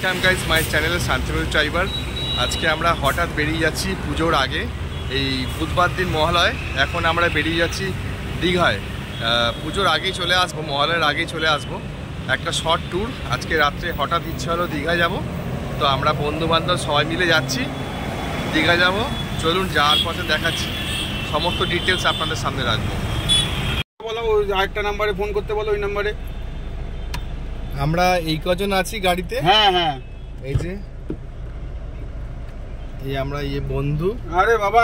Welcome guys my channel Shantipur driver. আজকে আমরা হঠাৎ বেরিয়ে যাচ্ছি পুজোর আগে, এই বুধবার দিন মহালয়। এখন আমরা বেরিয়ে যাচ্ছি দীঘায়। পুজোর আগেই চলে আসবো, মহালয়ের আগেই চলে আসবো। একটা শর্ট ট্যুর। আজকে রাত্রে হঠাৎ ইচ্ছা হলো দীঘা যাব, তো আমরা বন্ধুবান্ধব সবাই মিলে যাচ্ছি, দীঘা যাব। চলুন যাওয়ার পথে দেখাচ্ছি, সমস্ত ডিটেলস আপনাদের সামনে রাখবো। বলো ওই আরেকটা নাম্বারে ফোন করতে বলো, ওই নাম্বারে। আমরা এই কজন আছি গাড়িতে। হ্যাঁ হ্যাঁ, এই যে এই আমরা বন্ধু। আরে বাবা,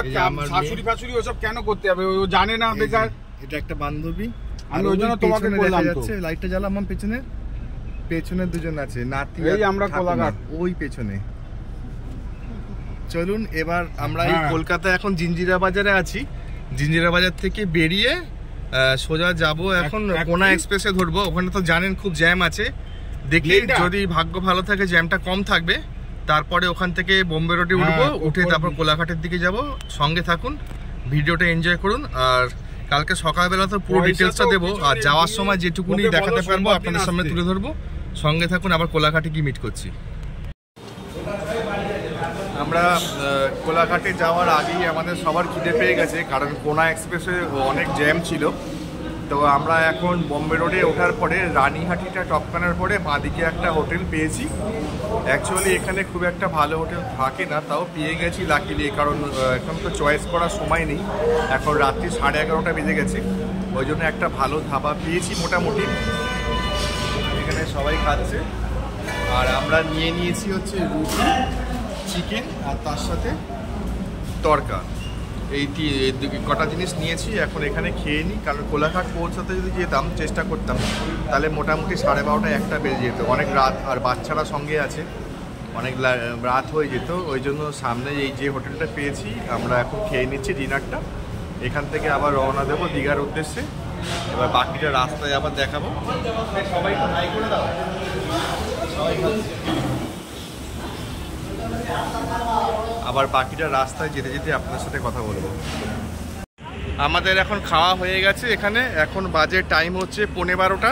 শাশুড়ি ফাশুড়ি ওসব কেন করতে হবে, ও জানে না বেকার। এটা একটা বান্ধবী, আমি ওই জন্য তোমাকে বললাম। তো লাইটটা জ্বালাম, পেছনে দুজন আছে, নাতি। এই আমরা কোলাঘাট, ওই পেছনে। চলুন এবার আমরা এই কলকাতা এখন জিঞ্জিরা বাজারে আছি। জিঞ্জিরা বাজার থেকে বেরিয়ে সোজা যাব এখন কোনা এক্সপ্রেসে ধরবো। ওখানে তো জানেন খুব জ্যাম আছে। দেখি যদি ভাগ্য ভালো থাকে জ্যামটা কম থাকবে, তারপরে ওখান থেকে বোম্বে রোডে উঠবো, উঠে তারপর কোলাঘাটের দিকে যাব। সঙ্গে থাকুন, ভিডিওটা এনজয় করুন। আর কালকে সকালবেলা তো পুরো ডিটেলসটা দেবো, আর যাওয়ার সময় যেটুকুনি দেখাতে পারবো আপনাদের সামনে তুলে ধরবো। সঙ্গে থাকুন, আবার কোলাঘাটে কি মিট করছি। আমরা কোলাঘাটে যাওয়ার আগেই আমাদের সবার খিদে পেয়ে গেছে, কারণ কোনা এক্সপ্রেসে অনেক জ্যাম ছিল। তো আমরা এখন বোম্বে রোডে ওঠার পরে রানীহাটিটা টপকানোর পরে বাঁদিকে একটা হোটেল পেয়েছি। অ্যাকচুয়ালি এখানে খুব একটা ভালো হোটেল থাকে না, তাও পেয়ে গেছি লাকিলি, কারণ এখন তো চয়েস করার সময় নেই। এখন রাত্রি 11:30 বেজে গেছে, ওই জন্য একটা ভালো ধাবা পেয়েছি মোটামুটি। এখানে সবাই খাচ্ছে, আর আমরা নিয়ে নিয়েছি হচ্ছে রুটি, চিকেন, আর তার সাথে তরকা। এই কটা জিনিস নিয়েছি। এখন এখানে খেয়ে নিই, কারণ কোলাঘাট পৌঁছাতে যদি যেতাম, চেষ্টা করতাম, তাহলে মোটামুটি 12:30-1টা বেজে যেত, অনেক রাত। আর বাচ্চারা সঙ্গে আছে, অনেক রাত হয়ে যেত। ওই জন্য সামনে এই যে হোটেলটা পেয়েছি, আমরা এখন খেয়ে নিচ্ছি ডিনারটা। এখান থেকে আবার রওনা দেবো দীঘার উদ্দেশ্যে। এবার বাকিটা রাস্তায় আবার দেখাবো। সবাই তো হাই করে দাও, সবাই আবার বাকিটা রাস্তায় যেতে যেতে আপনার সাথে কথা বলবো। আমাদের এখন খাওয়া হয়ে গেছে এখানে। এখন বাজে টাইম হচ্ছে 12:15।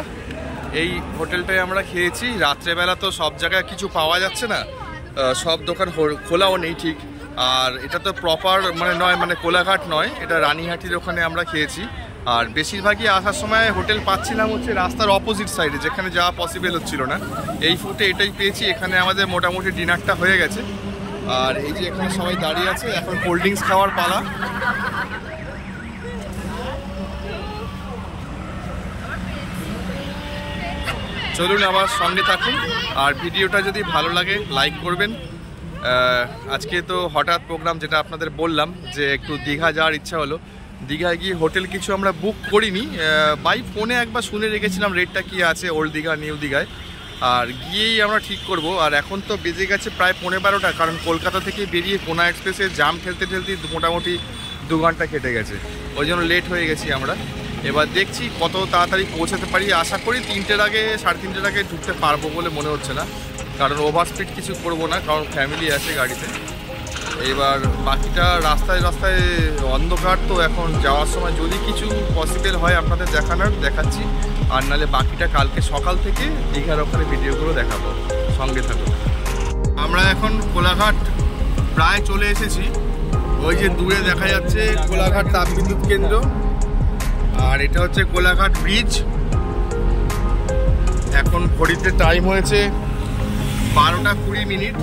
এই হোটেলটায় আমরা খেয়েছি। রাত্রেবেলা তো সব জায়গায় কিছু পাওয়া যাচ্ছে না, সব দোকান খোলাও নেই ঠিক। আর এটা তো প্রপার নয়, কোলাঘাট নয়, এটা রানীহাটির ওখানে আমরা খেয়েছি। আর বেশিরভাগই আসার সময় হোটেল পাচ্ছিলাম হচ্ছে রাস্তার অপোজিট সাইডে, যেখানে যাওয়া পসিবল হচ্ছিল না। এই ফুটে এটাই পেয়েছি। এখানে আমাদের মোটামুটি ডিনারটা হয়ে গেছে। আর এই যে এখানে সবাই দাঁড়িয়ে আছে, এখন কোল্ড ড্রিঙ্কস খাওয়ার পালা। চলুন আবার সঙ্গে থাকুন, আর ভিডিওটা যদি ভালো লাগে লাইক করবেন। আজকে তো হঠাৎ প্রোগ্রাম, যেটা আপনাদের বললাম যে একটু দীঘা যাওয়ার ইচ্ছা হলো। দীঘায় গিয়ে হোটেল কিছু আমরা বুক করিনি, বাই ফোনে একবার শুনে রেখেছিলাম রেটটা কি আছে ওল্ড দীঘা নিউ দীঘায়, আর গিয়েই আমরা ঠিক করব। আর এখন তো বেজে গেছে প্রায় 12:15, কারণ কলকাতা থেকে বেরিয়ে কোনা এক্সপ্রেসে জাম ঠেলতে মোটামুটি 2 ঘন্টা কেটে গেছে, ওই জন্য লেট হয়ে গেছি আমরা। এবার দেখছি কত তাড়াতাড়ি পৌঁছাতে পারি। আশা করি 3টের আগে, 3:30 আগে ঢুকতে পারবো বলে মনে হচ্ছে না, কারণ ওভার স্পিড কিছু করবো না, কারণ ফ্যামিলি আছে গাড়িতে। এবার বাকিটা রাস্তায় অন্ধকার, তো এখন যাওয়ার সময় যদি কিছু পসিবল হয় আপনাদের দেখাচ্ছি, আর নাহলে বাকিটা কালকে সকাল থেকে দীঘার ওখানে ভিডিওগুলো দেখাবো। সঙ্গে থাকুন। আমরা এখন কোলাঘাট প্রায় চলে এসেছি। ওই যে দূরে দেখা যাচ্ছে কোলাঘাট তাপবিদ্যুৎ কেন্দ্র, আর এটা হচ্ছে কোলাঘাট ব্রিজ। এখন ঘড়িতে টাইম হয়েছে 12:20।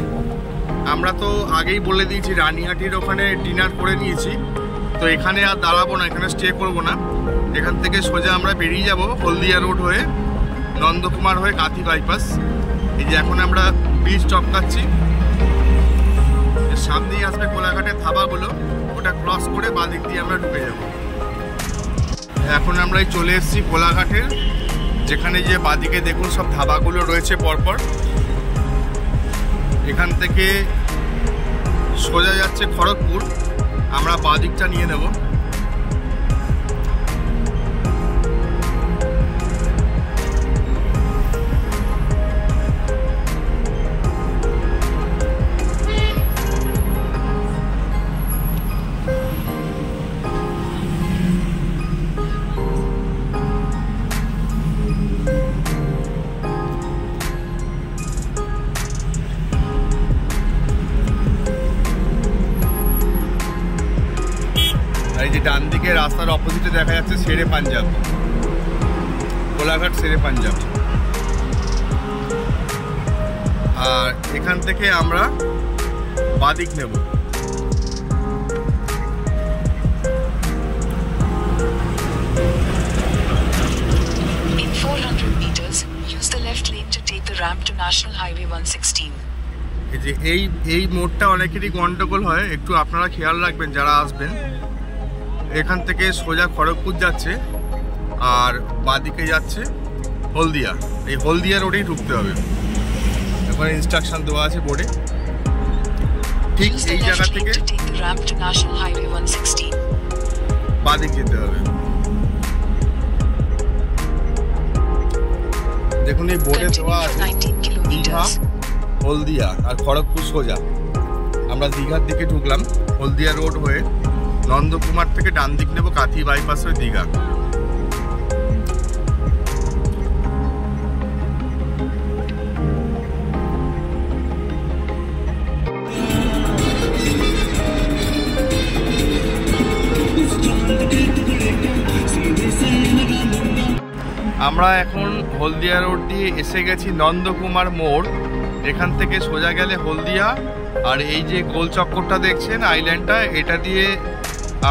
আমরা তো আগেই বলে দিয়েছি রানীহাটির ওখানে ডিনার করে নিয়েছি, তো এখানে আর দাঁড়াবো না, এখানে স্টে করবো না। এখান থেকে সোজা আমরা বেরিয়ে যাব হলদিয়া রোড হয়ে, নন্দকুমার হয়ে কাঁথি বাইপাস। এই যে এখন আমরা ব্রিজ টপকাচ্ছি, সামনেই আসবে কোলাঘাটের ধাবাগুলো, ওটা ক্রস করে বাঁদিক দিয়ে আমরা ঢুকে যাব। এখন আমরা চলে এসেছি কোলাঘাটের, যেখানে যে বাঁদিকে দেখুন সব ধাবাগুলো রয়েছে পরপর। এখান থেকে সোজা যাচ্ছে খড়গপুর, আমরা বাঁদিকটা নিয়ে নেব। ডান দিকে রাস্তার অপোজিটে দেখা যাচ্ছে শেরে পাঞ্জাব, কোলাঘাট শেরে পাঞ্জাব। আর এখান থেকে আমরা বাদিক নেব। In 400 meters, use the left lane to take the ramp to National Highway 116. এই যে এই মোড়টা অনেকেরই গন্ডগোল হয়, একটু আপনারা খেয়াল রাখবেন যারা আসবেন। এখান থেকে সোজা খড়গপুর যাচ্ছে আর বাদিকে যাচ্ছে হলদিয়া। এই হলদিয়া রোডেই ঢুকতে হবে। এখন ইনস্ট্রাকশন দেওয়া আছে বোর্ডে। ঠিক এই জায়গা থেকে বাদিক যেতে হবে। দেখুন এই বোর্ডে দেওয়া আছে দীঘা, হলদিয়া আর খড়গপুর সোজা। আমরা দীঘার দিকে ঢুকলাম হলদিয়া রোড হয়ে, নন্দকুমার থেকে ডান দিক নেব কাথি বাইপাস হয়ে দীঘা। আমরা এখন হলদিয়া রোড দিয়ে এসে গেছি নন্দকুমার মোড়। এখান থেকে সোজা গেলে হলদিয়া, আর এই যে গোল চক্করটা দেখছেন আইল্যান্ডটা, এটা দিয়ে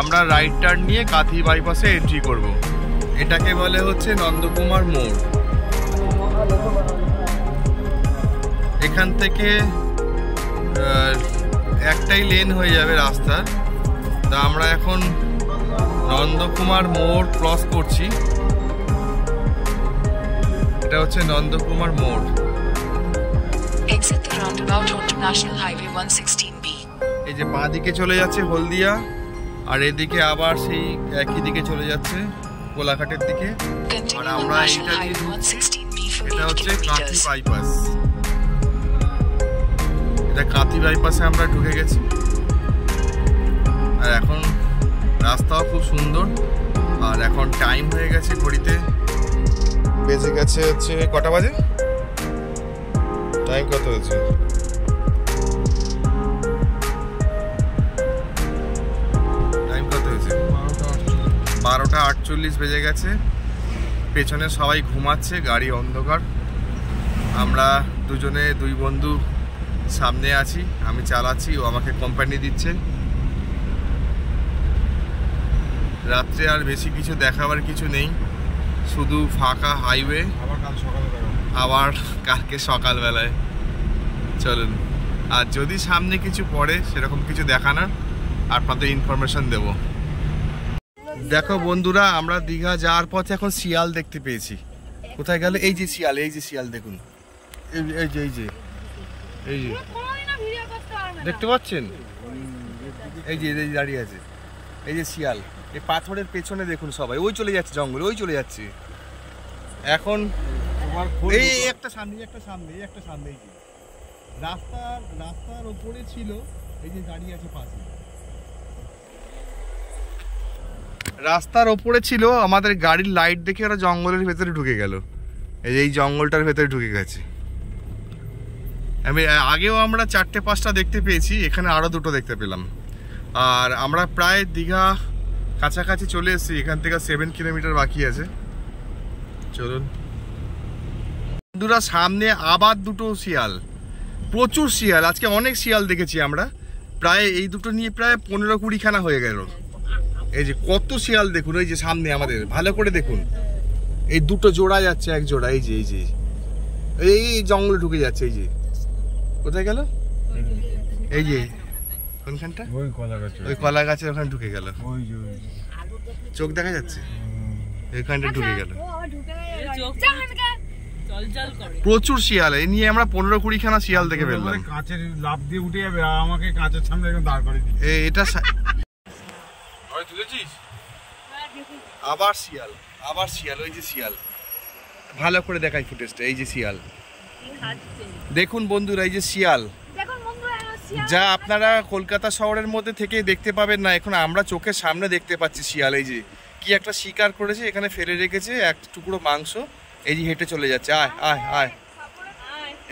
আমরা রাইট টার্ন নিয়ে কাথি বাইপাসে এন্ট্রি করব। এটাকে বলে হচ্ছে নন্দকুমার মোড়। এখান থেকে একটাই লেন হয়ে যাবে রাস্তার। তা আমরা এখন নন্দকুমার মোড় ক্রস করছি। এটা হচ্ছে নন্দকুমার মোড়। Exit the roundabout onto National Highway 116B. এই যে বাঁ দিকে চলে যাচ্ছে হলদিয়া, আর এদিকে আবার সেই একই দিকে চলে যাচ্ছে কোলাঘাটের দিকে। আর আমরা এটা হচ্ছে কাঁথি বাইপাস। এটা কাঁথি বাইপাসে আমরা ঢুকে গেছি। আর এখন রাস্তাও খুব সুন্দর। আর এখন টাইম হয়ে গেছে, ঘড়িতে বেজে গেছে হচ্ছে কটা বাজে, টাইম কত হয়েছে, টাইম কত হয়েছে 12টা 48 বেজে গেছে। পেছনে সবাই ঘুমাচ্ছে, গাড়ি অন্ধকার। আমরা দুই বন্ধু সামনে আছি, আমি চালাচ্ছি, ও আমাকে কোম্পানি দিচ্ছে। রাত্রে আর বেশি কিছু দেখাবার কিছু নেই, শুধু ফাঁকা হাইওয়ে। আবার কালকে সকালবেলায় চলুন। আর যদি সামনে কিছু পড়ে সেরকম কিছু দেখানোর আপনাদের ইনফরমেশন দেব। দেখো বন্ধুরা, আমরা দীঘা যাওয়ার পথে এখন শিয়াল দেখতে পেয়েছি। কোথায় গেল? এই যে শিয়াল, এই যে শিয়াল দেখুন, এই যে দেখতে পাচ্ছেন? এই যে দাঁড়িয়ে আছে, এই যে শিয়াল। এই পাথরের পেছনে দেখুন সবাই, ওই চলে যাচ্ছে জঙ্গলে, ওই চলে যাচ্ছে। এখন এই একটা সামনে রাস্তার ওপরে ছিল, এই যে দাঁড়িয়ে আছে পাশে, রাস্তার ওপরে ছিল। আমাদের গাড়ির লাইট দেখে ওরা জঙ্গলের ভেতরে ঢুকে গেল। এই জঙ্গলটার ভেতরে ঢুকে গেছে। আগেও আমরা 4-5টা দেখতে পেয়েছি, এখানে আরো 2টো দেখতে পেলাম। আর আমরা প্রায় দীঘা কাছাকাছি চলে এসেছি, এখান থেকে 7 কিলোমিটার বাকি আছে। চলুন বন্ধুরা, সামনে আবার 2টো শিয়াল, প্রচুর শিয়াল। আজকে অনেক শিয়াল দেখেছি আমরা, প্রায় এই দুটো নিয়ে প্রায় 15-20 খানা হয়ে গেল। এই যে কত শিয়াল দেখুন, এই যে সামনে আমাদের, ভালো করে দেখুন। এই 2টো জোড়া যাচ্ছে, এক জোড়া। এই যে এই জঙ্গলে ঢুকে যাচ্ছে। এই যে কোথায় গেল? এই যে কোনখানটা? ওই কলা গাছের ওখানে ঢুকে গেল। চোখ দেখা যাচ্ছে, ওইখানটা ঢুকে গেল। প্রচুর শিয়াল, এই নিয়ে আমরা 15-20 খানা শিয়াল দেখে ফেললাম। কাঁচের লাফ দিয়ে উঠে যাবে, আমাকে কাঁচের সামনে একদম দাঁড় করে দিচ্ছে। এটা তুলেছিস? আবার শিয়াল, ওই যে শিয়াল। ভালো করে দেখাই ফুটেজটা। এই যে শিয়াল দেখুন বন্ধুরা, এই যে শিয়াল, যা আপনারা কলকাতা শহরের মধ্যে থেকে দেখতে পাবেন না, এখন আমরা চোখের সামনে দেখতে পাচ্ছি শিয়াল। এই যে কি একটা শিকার করেছে, এখানে ফেলে রেখেছে এক টুকরো মাংস। এই যে হেঁটে চলে যাচ্ছে, আয়।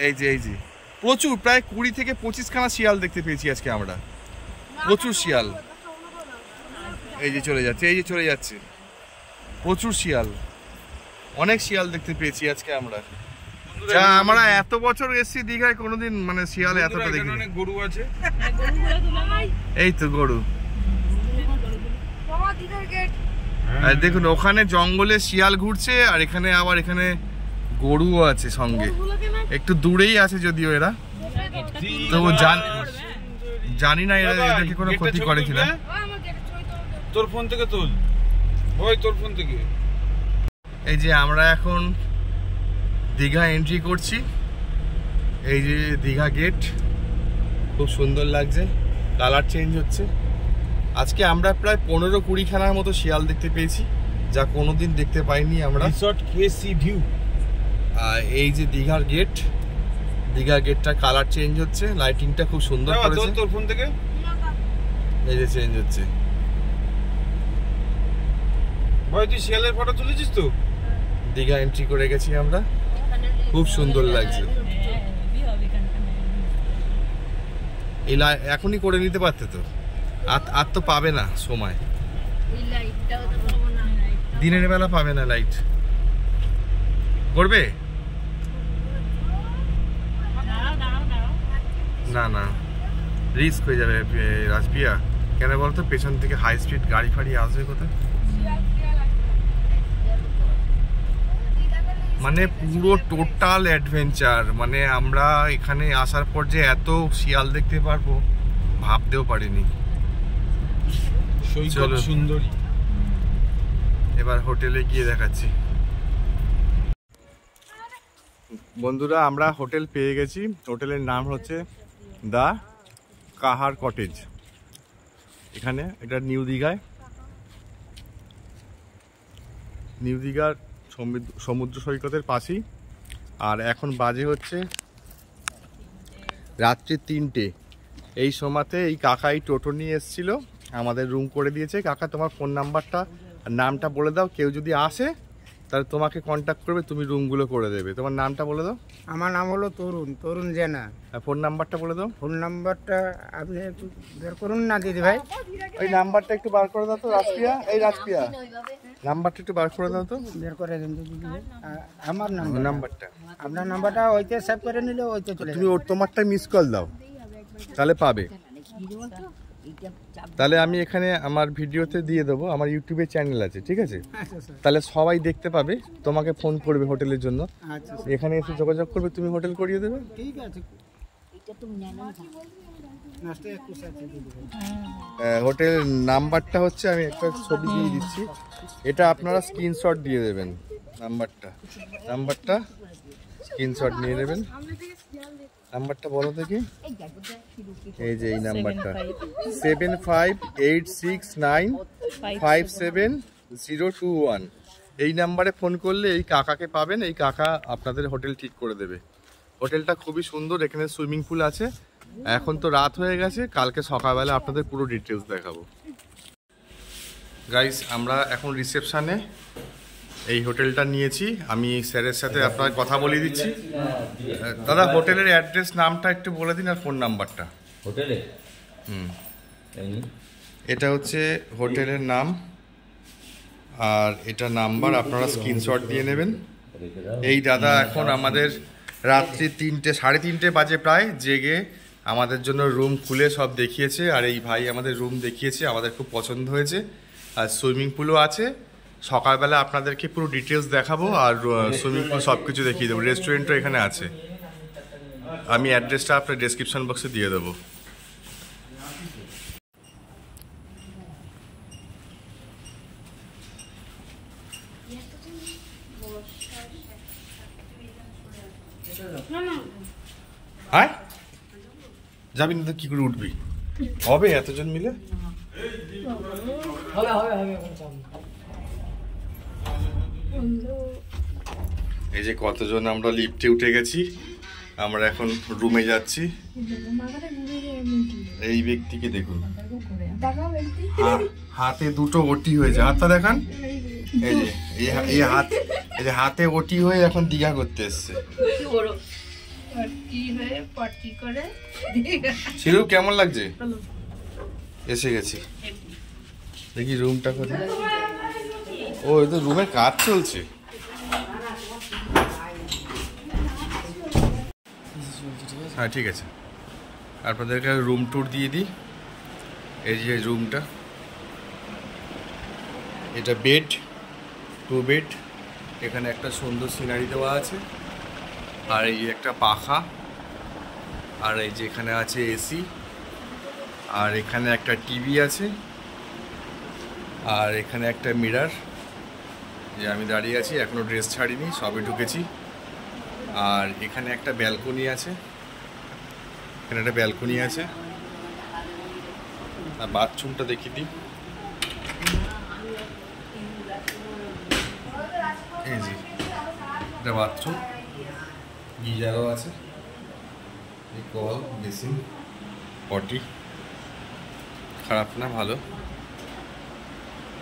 এই যে প্রচুর, প্রায় 20 থেকে 25 খানা শিয়াল দেখতে পেয়েছি আজকে আমরা। প্রচুর শিয়াল। এই যে চলে যাচ্ছে, এই যে চলে যাচ্ছে। প্রচুর শিয়াল, অনেক শিয়াল দেখতে পেয়েছি আজকে আমরা। যা আমরা এত বছর এসেছি দীঘায়, কোনোদিন মানে শিয়াল এতটা দেখিনি। অনেক গরু আছে, এই তো গরু। আর দেখুন ওখানে জঙ্গলে শিয়াল ঘুরছে, আর এখানে আবার এখানে গরুও আছে সঙ্গে। একটু দূরেই আছে যদিও এরা, তো জানি না এরা এদেরকে কোনো ক্ষতি করে কিনা। তোর ফোন থেকে তোল ওই, তোর ফোন থেকে। এই যে আমরা এখন দীঘা এন্ট্রি করছি, এই যে দীঘা গেট, খুব সুন্দর লাগছে, কালার চেঞ্জ হচ্ছে। আজকে আমরা প্রায় 15-20 খানার মতো শিয়াল দেখতে পেয়েছি, যা কোনোদিন দেখতে পাইনি আমরা। রিসর্ট কেসি ভিউ। আর এই যে দীঘার গেট, দীঘা গেটটা কালার চেঞ্জ হচ্ছে, লাইটিংটা খুব সুন্দর করেছে। তোর ফোন থেকে এই যে চেঞ্জ হচ্ছে। ভাই তুই শিয়ালের ফটো তুলেছিস তো? দীঘা এন্ট্রি করে গেছি আমরা, খুব সুন্দর লাগছে। এই এখনই করে নিতে পারতে তো, আর তো পাবে না সময়, দিনের বেলা পাবে না লাইট। করবে না, না রিস্ক হয়ে যাবে রাজপিয়া। কেন বলতো, পেছন থেকে হাই স্পিড গাড়ি ফাড়ি আসবে কোথায়। মানে পুরো টোটাল অ্যাডভেঞ্চার, মানে আমরা এখানে আসার পর যে এত শিয়াল দেখতে পারবো ভাবতেও পারিনি। চলো সুন্দরী, এবার হোটেলে গিয়ে দেখাচ্ছি। বন্ধুরা আমরা হোটেল পেয়ে গেছি, হোটেলের নাম হচ্ছে দা কাহার কটেজ। এখানে এটা নিউ দীঘায়, নিউ দীঘার সমুদ্র সৈকতের পাশেই। আর এখন বাজে হচ্ছে রাত্রি 3টে। এই সময়তে এই কাকাই টোটো নিয়ে এসেছিল, আমাদের রুম করে দিয়েছে। কাকা তোমার ফোন নাম্বারটা আর নামটা বলে দাও, কেউ যদি আসে তাহলে তোমাকে কন্ট্যাক্ট করবে, তুমি রুমগুলো করে দেবে। তোমার নামটা বলে দাও। আমার নাম হলো তরুণ জেনা। ফোন নাম্বারটা বলে দাও। ফোন নাম্বারটা আপনি একটু বের করুন না দিদি ভাই। ওই নাম্বারটা একটু বার করে দাও তো রাজপিয়া। এই রাজপিয়া নাম্বারটা একটু বার করে দাও তো। বের করে দেন দিদি ভাই। আমার নাম্বারটা, আপনার নাম্বারটা ওইতে সেভ করে নিলে ওইতে চলে তুমি ওর তোমারটা মিস কল দাও, তাহলে পাবে। তাহলে আমি এখানে আমার ভিডিওতে দিয়ে দেবো, আমার ইউটিউবে চ্যানেল আছে, ঠিক আছে? তাহলে সবাই দেখতে পাবে, তোমাকে ফোন করবে হোটেলের জন্য, এখানে এসে যোগাযোগ করবে, তুমি হোটেল করিয়ে দেবে। ঠিক আছে। হোটেল নাম্বারটা হচ্ছে, আমি একটা ছবি দিয়ে দিচ্ছি, এটা আপনারা স্ক্রিনশট দিয়ে দেবেন। নাম্বারটা স্ক্রিনশট নিয়ে নেবেন। নাম্বারটা বলো দেখি। এই যে এই নাম্বারটা 7586957021। এই নাম্বারে ফোন করলে এই কাকাকে পাবেন, এই কাকা আপনাদের হোটেল ঠিক করে দেবে। হোটেলটা খুবই সুন্দর, এখানে সুইমিং পুল আছে। এখন তো রাত হয়ে গেছে, কালকে সকালবেলা আপনাদের পুরো ডিটেলস দেখাবো। গাইস আমরা এখন রিসেপশনে এই হোটেলটা নিয়েছি, আমি স্যারের সাথে আপনার কথা বলিয়ে দিচ্ছি। দাদা হোটেলের অ্যাড্রেস নামটা একটু বলে দিন আর ফোন নাম্বারটা। হোটেলে এটা হচ্ছে হোটেলের নাম, আর এটা নাম্বার, আপনারা স্ক্রিনশট দিয়ে নেবেন। এই দাদা এখন আমাদের রাত্রি 3:30 বাজে প্রায় জেগে আমাদের জন্য রুম খুলে সব দেখিয়েছে। আর এই ভাই আমাদের রুম দেখিয়েছে, আমাদের খুব পছন্দ হয়েছে। আর সুইমিং পুলও আছে, সকালবেলা আপনাদেরকে পুরো ডিটেলস দেখাবো, আর সুইমিং পুল সব কিছু দেখিয়ে দেবো। রেস্টুরেন্টও এখানে আছে, আমি অ্যাড্রেসটা আপনার ডেসক্রিপশন বক্সে দিয়ে দেবো। হ্যাঁ যাবি না তো কি করে উঠবি? হবে এতজন মিলে? এই যে কতজন আমরা লিফটে উঠে গেছি, আমরা এখন রুমে যাচ্ছি। এই ব্যক্তিকে দেখুন, হাতে দুটো ওটি হয়েছে, হাতটা দেখান। এই যে এই হাতে ওটি হয়ে এখন দীঘা করতে এসছে। শিরু কেমন লাগছে? এসে গেছি, দেখি রুমটা কোথায়। ও এই তো রুমের কাজ চলছে। হ্যাঁ ঠিক আছে, আপনাদেরকে রুম ট্যুর দিয়ে দিই। এই যে রুমটা, এটা বেড, 2 বেড। এখানে একটা সুন্দর সিনারি দেওয়া আছে, আর এই একটা পাখা, আর এই যে এখানে আছে এসি, আর এখানে একটা টিভি আছে, আর এখানে একটা মিরর। যে আমি দাঁড়িয়ে আছি, এখনও ড্রেস ছাড়িনি, সবে ঢুকেছি। আর এখানে একটা ব্যালকনি আছে, এখানে একটা ব্যালকনি আছে। আর বাথরুমটা দেখিয়ে দিই। এই যে এটা বাথরুম, গিজারও আছে, এই কল, বেসিন, পটি। খারাপ না, ভালো।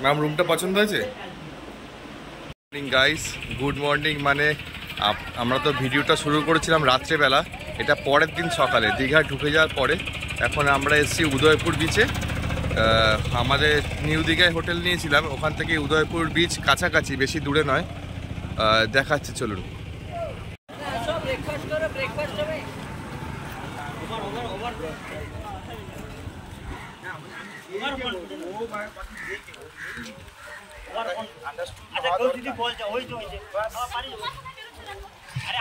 ম্যাম রুমটা পছন্দ হয়েছে? Morning guys, good morning. মানে আমরা তো ভিডিওটা শুরু করেছিলাম রাত্রেবেলা, এটা পরের দিন সকালে দীঘা ঢুকে যাওয়ার পরে। এখন আমরা এসেছি উদয়পুর বিচে। আমাদের নিউ দীঘায় হোটেল নিয়েছিলাম, ওখান থেকে উদয়পুর বিচ কাছাকাছি, বেশি দূরে নয়। দেখাচ্ছি, চলুন।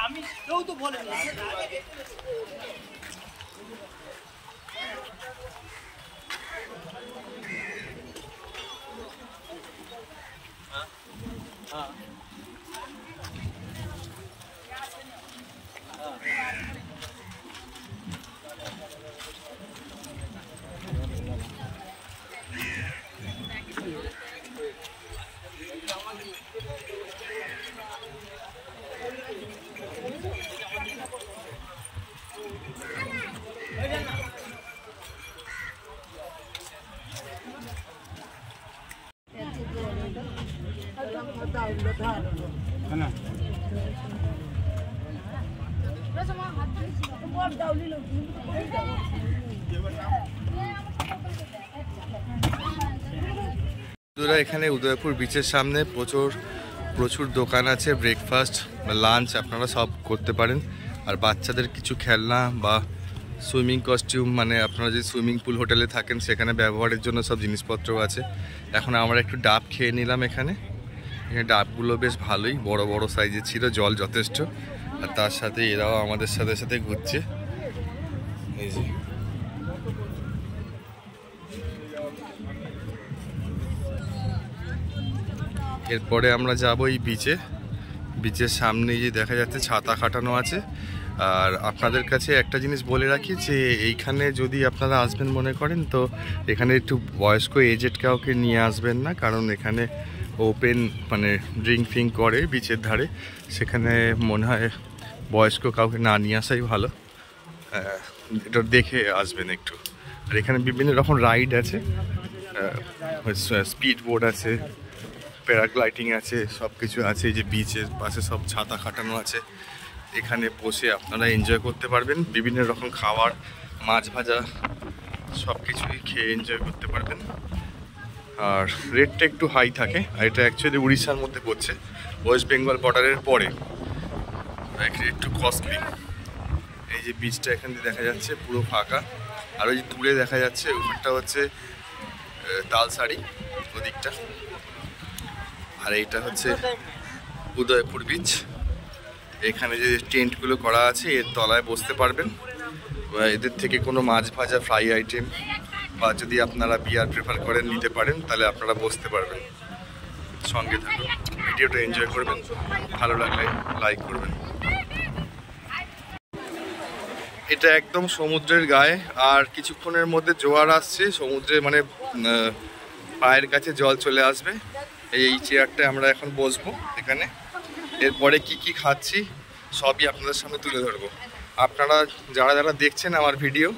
আমি কেউ তো বলে এখানে উদয়পুর বিচের সামনে প্রচুর দোকান আছে, ব্রেকফাস্ট লাঞ্চ আপনারা সব করতে পারেন। আর বাচ্চাদের কিছু খেলনা বা সুইমিং কস্টিউম, মানে আপনারা যে সুইমিং পুল হোটেলে থাকেন সেখানে ব্যবহারের জন্য সব জিনিসপত্র আছে। এখন আমরা একটু ডাব খেয়ে নিলাম। এখানে ডাবগুলো বেশ ভালোই বড় বড় সাইজের ছিল, জল যথেষ্ট। আর তার সাথে এরাও আমাদের সাথে ঘুরছে। এই যে এরপরে আমরা যাব এই বিচের সামনে যে দেখা যাচ্ছে ছাতা খাটানো আছে। আর আপনাদের কাছে একটা জিনিস বলে রাখি যে এইখানে যদি আপনারা আসবেন মনে করেন, তো এখানে একটু বয়স্ক এজেড কাউকে নিয়ে আসবেন না, কারণ এখানে ওপেন মানে ড্রিঙ্ক করে বিচের ধারে। সেখানে মনে হয় বয়স্ক কাউকে না নিয়ে আসাই ভালো, এটা দেখে আসবেন একটু। আর এখানে বিভিন্ন রকম রাইড আছে, স্পিড বোট আছে, প্যারাগ্লাইডিং আছে, সব কিছু আছে। এই যে বিচের পাশে সব ছাতা খাটানো আছে, এখানে বসে আপনারা এনজয় করতে পারবেন। বিভিন্ন রকম খাবার, মাছ ভাজা, সব কিছুই খেয়ে এনজয় করতে পারবেন। আর রেটটা একটু হাই থাকে, আর এটা অ্যাকচুয়ালি উড়িষ্যার মধ্যে পড়ছে, ওয়েস্ট বেঙ্গল বর্ডারের পরে, একটু কস্টলি। এই যে বিচটা এখান থেকে দেখা যাচ্ছে পুরো ফাঁকা। আর ওই যে দূরে দেখা যাচ্ছে ওখানটা হচ্ছে তালসারি, ওদিকটা। আর এইটা হচ্ছে উদয়পুর বিচ। এখানে যে টেন্টগুলো করা আছে এর তলায় বসতে পারবেন। এদের থেকে কোনো মাছ ভাজা, ফ্রাই আইটেম বা যদি আপনারা বিয়ার প্রেফার করেন নিতে পারেন, তাহলে আপনারা বসতে পারবেন। সঙ্গে থাকুন, ভিডিওটা এনজয় করবেন, ভালো লাগলে লাইক করবেন। এটা একদম সমুদ্রের গায়ে, আর কিছুক্ষণের মধ্যে জোয়ার আসছে সমুদ্রে, মানে পায়ের কাছে জল চলে আসবে। এই চেয়ারটায় আমরা এখন বসবো এখানে। এরপরে কি খাচ্ছি সবই আপনাদের সামনে তুলে ধরবো। আপনারা যারা দেখছেন আমার ভিডিও,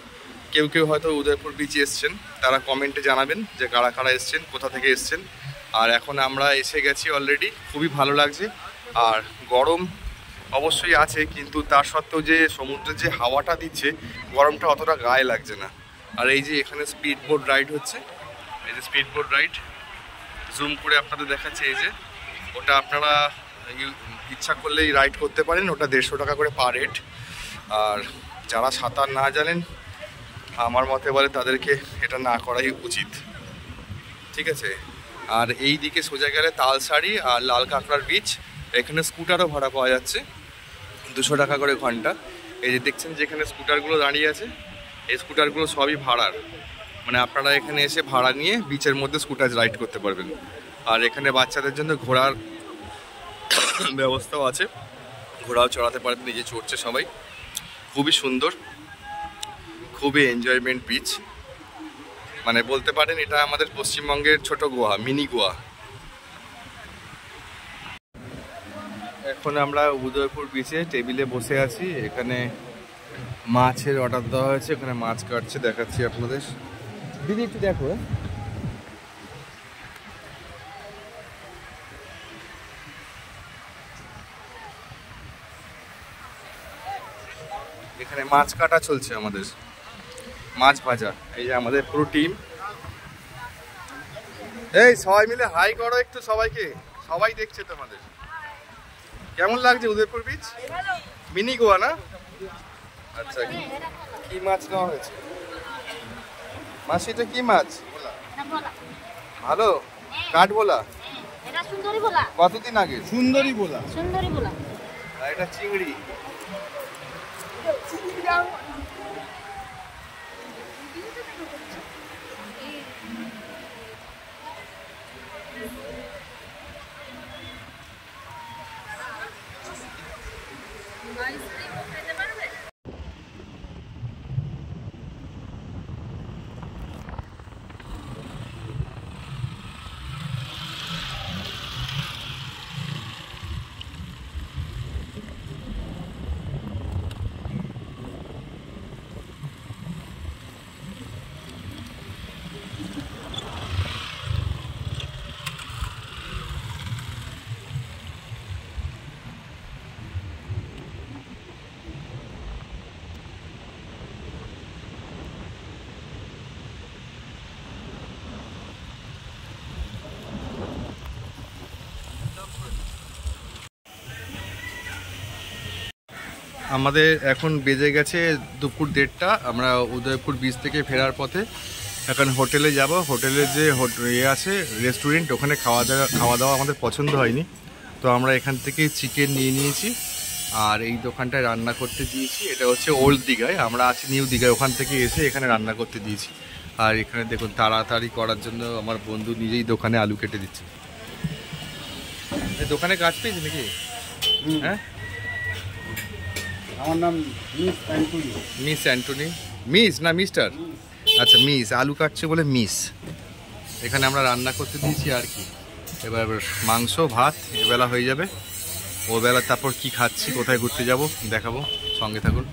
কেউ হয়তো উদয়পুর বিচে এসছেন, তারা কমেন্টে জানাবেন যে কারা এসছেন, কোথা থেকে এসছেন। আর এখন আমরা এসে গেছি অলরেডি, খুবই ভালো লাগছে। আর গরম অবশ্যই আছে, কিন্তু তার সত্ত্বেও যে সমুদ্রের যে হাওয়াটা দিচ্ছে, গরমটা অতটা গায়ে লাগছে না। আর এই যে এখানে স্পিড বোট রাইড হচ্ছে, এই যে স্পিড বোট রাইড, জুম করে আপনাদের দেখাচ্ছি। এই যে ওটা আপনারা ইচ্ছা করলেই রাইড করতে পারেন, ওটা 150 টাকা করে পার হেড। আর যারা সাঁতার না জানেন আমার মতে বলে তাদেরকে এটা না করাই উচিত, ঠিক আছে। আর এই দিকে সোজা গেলে তালসারি আর লাল কাঁকড়ার বিচ, এখানে স্কুটারও ভাড়া পাওয়া যাচ্ছে 200 টাকা করে ঘন্টা। এই যে দেখছেন যেখানে স্কুটারগুলো দাঁড়িয়ে আছে, এই স্কুটারগুলো সবই ভাড়ার, মানে আপনারা এখানে এসে ভাড়া নিয়ে বিচের মধ্যে স্কুটার রাইড করতে পারবেন। আর এখানে বাচ্চাদের জন্য ঘোড়ার ব্যবস্থাও আছে, ঘোড়াও চড়াতে পারবেন। নিজে চড়ছে সবাই, খুবই সুন্দর, খুবই এনজয়মেন্ট বিচ। মানে বলতে পারেন এটা আমাদের পশ্চিমবঙ্গের ছোট গোয়া, মিনি গোয়া। এখন আমরা উদয়পুর বিচে টেবিলে বসে আছি। এখানে মাছের অর্ডার দেওয়া হয়েছে, এখানে মাছ কাটছে, দেখাচ্ছি আপনাদের। দিদি একটু দেখো। এখানে মাছ কাটা চলছে আমাদের, মাছ ভাজা। এই যে আমাদের পুরো টিম। এই সবাই মিলে হাই করো একটু সবাইকে, সবাই দেখছে তোমাদের। কেমন লাগছে উদয়পুর বিচ? মিনি গোয়া না? আচ্ছা, কি মাছ নেওয়া হয়েছে? মাছ এটা কি মাছ? ভালো কাঠ ভোলা। এটা সুন্দরী ভোলা। কতদিন আগে? সুন্দরী বলা। সুন্দরী ভোলা। আর এটা চিংড়ি। আমাদের এখন বেজে গেছে দুপুর 1:30। আমরা উদয়পুর বিচ থেকে ফেরার পথে এখন হোটেলে যাব। হোটেলে যে আছে রেস্টুরেন্ট, ওখানে খাওয়া দাওয়া আমাদের পছন্দ হয়নি, তো আমরা এখান থেকে চিকেন নিয়ে নিয়েছি আর এই দোকানটায় রান্না করতে দিয়েছি। এটা হচ্ছে ওল্ড দীঘায়, আমরা আছি নিউ দীঘায়, ওখান থেকে এসে এখানে রান্না করতে দিয়েছি। আর এখানে দেখুন তাড়াতাড়ি করার জন্য আমার বন্ধু নিজেই দোকানে আলু কেটে দিচ্ছে। দোকানে কাজ পেয়েছি নাকি? হ্যাঁ, আমার নাম Miss Antony. Miss Antony. Miss না মিস্টার? আচ্ছা, মিস আলু কাটছে বলে মিস। এখানে আমরা রান্না করতে দিয়েছি আর কি। এবার মাংস ভাত এবেলা হয়ে যাবে, ওবেলা তারপর কি খাচ্ছি, কোথায় ঘুরতে যাব দেখাবো, সঙ্গে থাকুন।